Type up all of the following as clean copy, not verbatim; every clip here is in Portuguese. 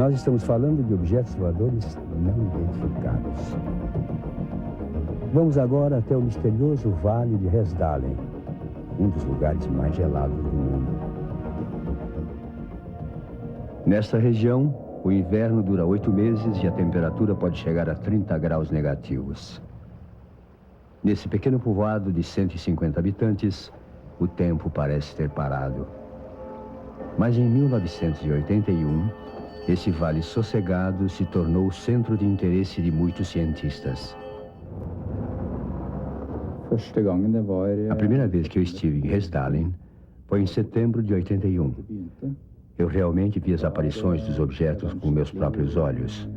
Nós estamos falando de objetos voadores não identificados. Vamos agora até o misterioso Vale de Resdalen, um dos lugares mais gelados do mundo. Nesta região, o inverno dura 8 meses e a temperatura pode chegar a 30 graus negativos. Nesse pequeno povoado de 150 habitantes, o tempo parece ter parado. Mas em 1981, esse vale sossegado se tornou o centro de interesse de muitos cientistas. A primeira vez que eu estive em Resdalen foi em setembro de 81. Eu realmente vi as aparições dos objetos com meus próprios olhos.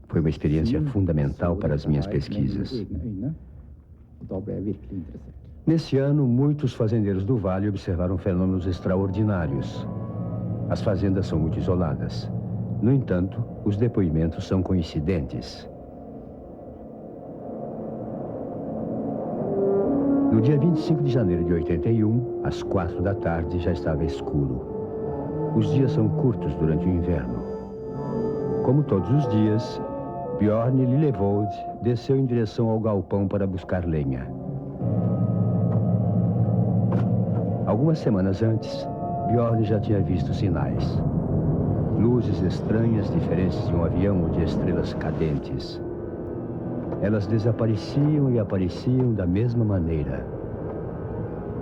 Foi uma experiência fundamental para as minhas pesquisas. Nesse ano, muitos fazendeiros do vale observaram fenômenos extraordinários. As fazendas são muito isoladas. No entanto, os depoimentos são coincidentes. No dia 25 de janeiro de 81, às 4 da tarde, já estava escuro. Os dias são curtos durante o inverno. Como todos os dias, Bjorn Lillevold desceu em direção ao galpão para buscar lenha. Algumas semanas antes, Bjorn já tinha visto sinais. Luzes estranhas diferentes de um avião ou de estrelas cadentes. Elas desapareciam e apareciam da mesma maneira.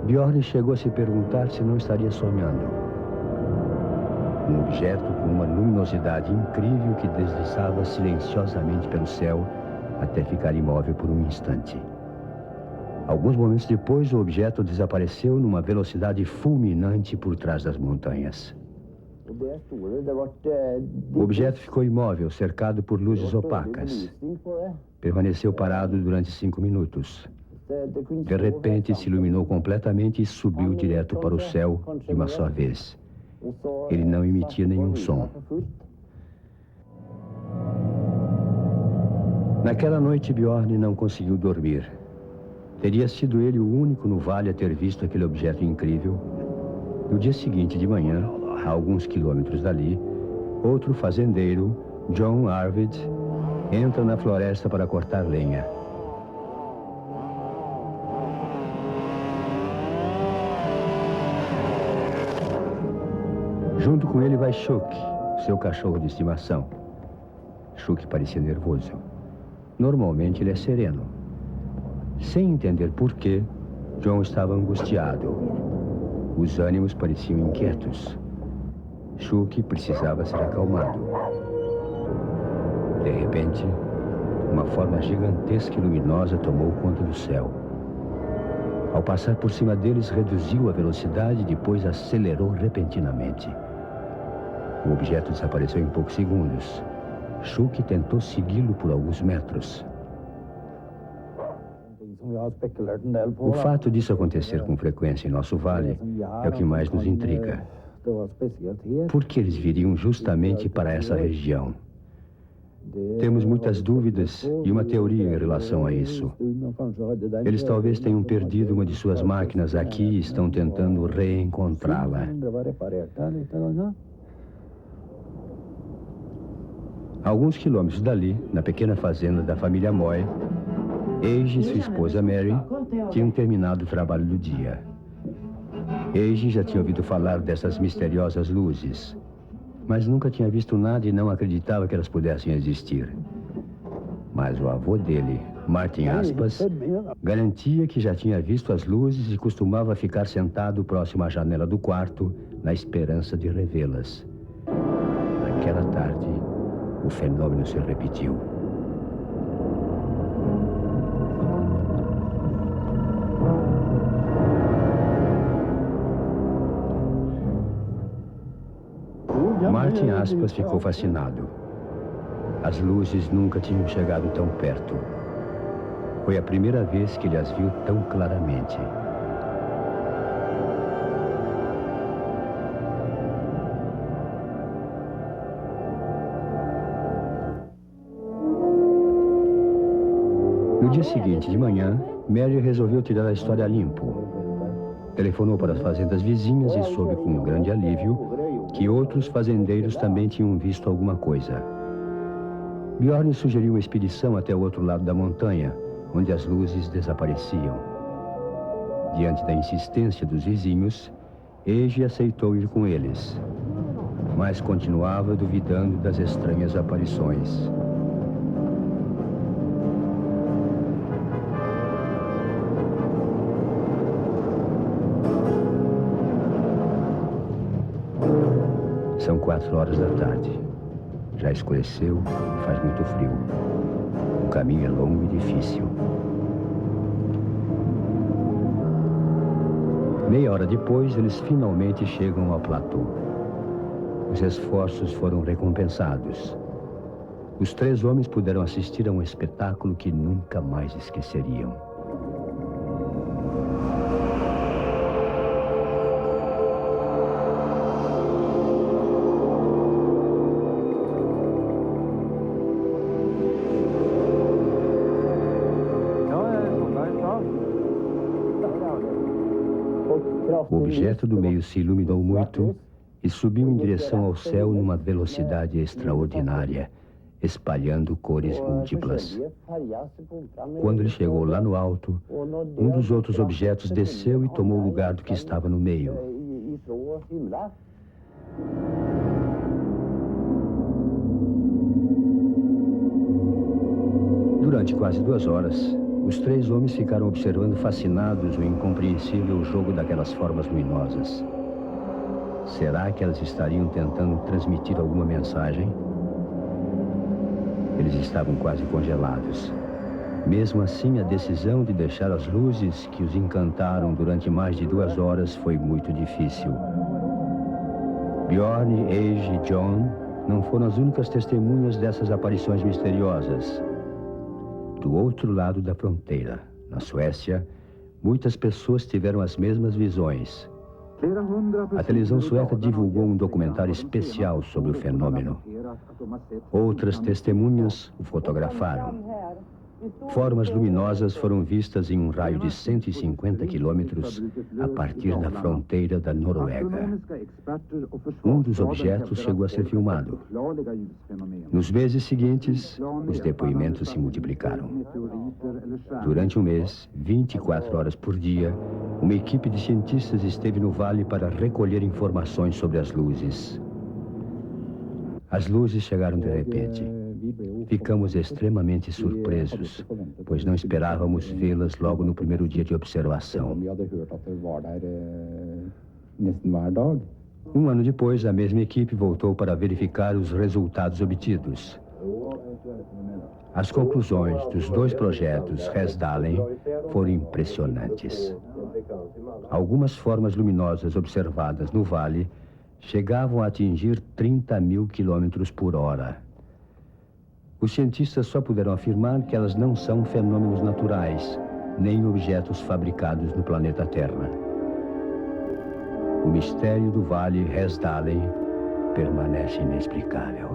Bjorn chegou a se perguntar se não estaria sonhando. Um objeto com uma luminosidade incrível que deslizava silenciosamente pelo céu até ficar imóvel por um instante. Alguns momentos depois, o objeto desapareceu numa velocidade fulminante por trás das montanhas. O objeto ficou imóvel, cercado por luzes opacas. Permaneceu parado durante 5 minutos. De repente, se iluminou completamente e subiu direto para o céu de uma só vez. Ele não emitia nenhum som. Naquela noite, Bjorn não conseguiu dormir. Teria sido ele o único no vale a ter visto aquele objeto incrível. No dia seguinte de manhã, a alguns quilômetros dali, outro fazendeiro, John Arvid, entra na floresta para cortar lenha. Junto com ele vai Chuck, seu cachorro de estimação. Chuck parecia nervoso. Normalmente ele é sereno. Sem entender por quê, John estava angustiado. Os ânimos pareciam inquietos. Chuck precisava ser acalmado. De repente, uma forma gigantesca e luminosa tomou conta do céu. Ao passar por cima deles, reduziu a velocidade e depois acelerou repentinamente. O objeto desapareceu em poucos segundos. Chuck tentou segui-lo por alguns metros. O fato disso acontecer com frequência em nosso vale é o que mais nos intriga. Por que eles viriam justamente para essa região? Temos muitas dúvidas e uma teoria em relação a isso. Eles talvez tenham perdido uma de suas máquinas aqui e estão tentando reencontrá-la. A alguns quilômetros dali, na pequena fazenda da família Moy, Age e sua esposa Mary tinham terminado o trabalho do dia. Age já tinha ouvido falar dessas misteriosas luzes, mas nunca tinha visto nada e não acreditava que elas pudessem existir. Mas o avô dele, Martin Aspas, garantia que já tinha visto as luzes e costumava ficar sentado próximo à janela do quarto, na esperança de revê-las. Naquela tarde, o fenômeno se repetiu. Martin Aspas ficou fascinado. As luzes nunca tinham chegado tão perto. Foi a primeira vez que ele as viu tão claramente. No dia seguinte de manhã, Mary resolveu tirar a história a limpo. Telefonou para as fazendas vizinhas e soube com um grande alívio que outros fazendeiros também tinham visto alguma coisa. Bjorn sugeriu uma expedição até o outro lado da montanha, onde as luzes desapareciam. Diante da insistência dos vizinhos, Age aceitou ir com eles, mas continuava duvidando das estranhas aparições. São 4 horas da tarde. Já escureceu e faz muito frio. O caminho é longo e difícil. Meia hora depois, eles finalmente chegam ao platô. Os esforços foram recompensados. Os 3 homens puderam assistir a um espetáculo que nunca mais esqueceriam. O objeto do meio se iluminou muito e subiu em direção ao céu numa velocidade extraordinária, espalhando cores múltiplas. Quando ele chegou lá no alto, um dos outros objetos desceu e tomou o lugar do que estava no meio. Durante quase 2 horas, os 3 homens ficaram observando fascinados o incompreensível jogo daquelas formas luminosas. Será que elas estariam tentando transmitir alguma mensagem? Eles estavam quase congelados. Mesmo assim, a decisão de deixar as luzes que os encantaram durante mais de 2 horas foi muito difícil. Bjorn, Age e John não foram as únicas testemunhas dessas aparições misteriosas. Do outro lado da fronteira, na Suécia, muitas pessoas tiveram as mesmas visões. A televisão sueca divulgou um documentário especial sobre o fenômeno. Outras testemunhas o fotografaram. Formas luminosas foram vistas em um raio de 150 quilômetros a partir da fronteira da Noruega. Um dos objetos chegou a ser filmado. Nos meses seguintes, os depoimentos se multiplicaram. Durante um mês, 24 horas por dia, uma equipe de cientistas esteve no vale para recolher informações sobre as luzes. As luzes chegaram de repente. Ficamos extremamente surpresos, pois não esperávamos vê-las logo no primeiro dia de observação. Um ano depois, a mesma equipe voltou para verificar os resultados obtidos. As conclusões dos 2 projetos Resdalen foram impressionantes. Algumas formas luminosas observadas no vale chegavam a atingir 30.000 quilômetros por hora. Os cientistas só puderam afirmar que elas não são fenômenos naturais, nem objetos fabricados no planeta Terra. O mistério do Vale Resdalen permanece inexplicável.